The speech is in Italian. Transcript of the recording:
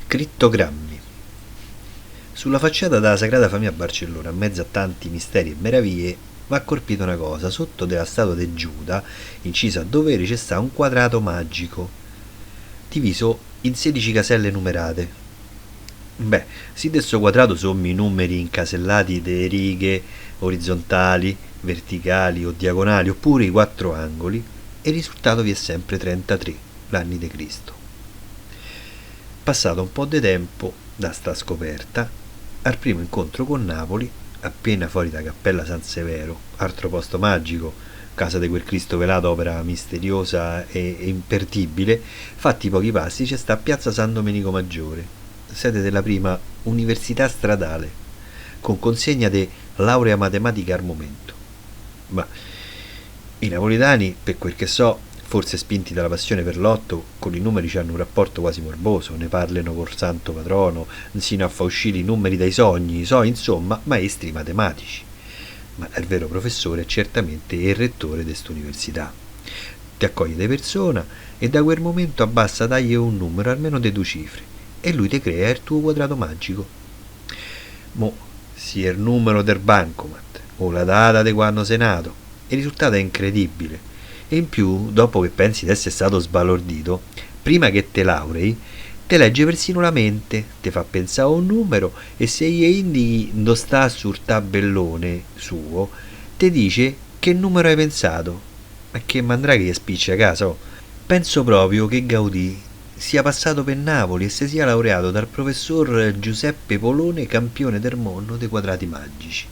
Crittogrammi. Sulla facciata della Sagrada Famiglia a Barcellona, in mezzo a tanti misteri e meraviglie, va colpita una cosa: sotto della statua di Giuda, incisa a dovere, c'è sta un quadrato magico, diviso in 16 caselle numerate. Beh, si questo quadrato sono i numeri incasellati delle righe orizzontali, verticali o diagonali, oppure i quattro angoli, e il risultato vi è sempre 33, l'anni di Cristo. Passato un po' di tempo da sta scoperta, al primo incontro con Napoli, appena fuori da Cappella San Severo, altro posto magico, casa di quel Cristo velato, opera misteriosa e imperdibile, fatti pochi passi c'è sta Piazza San Domenico Maggiore, sede della prima università stradale, con consegna di laurea matematica al momento. Ma i napoletani, per quel che so, forse spinti dalla passione per l'otto, con i numeri hanno un rapporto quasi morboso, ne parlano col santo patrono, sino a fa uscire i numeri dai sogni, insomma, maestri matematici. Ma il vero professore è certamente il rettore di quest'università. Ti accoglie di persona e da quel momento abbassa tagli un numero, almeno di due cifre, e lui ti crea il tuo quadrato magico. Mo, sia il numero del bancomat o la data di quando sei nato, il risultato è incredibile. E in più, dopo che pensi di essere stato sbalordito, prima che te laurei, te legge persino la mente, ti fa pensare a un numero e se gli indichi dove sta sul tabellone suo, ti dice che numero hai pensato. Ma che mandrà che gli spiccia a casa? Oh. Penso proprio che Gaudì sia passato per Napoli e si sia laureato dal professor Giuseppe Polone, campione del mondo dei quadrati magici.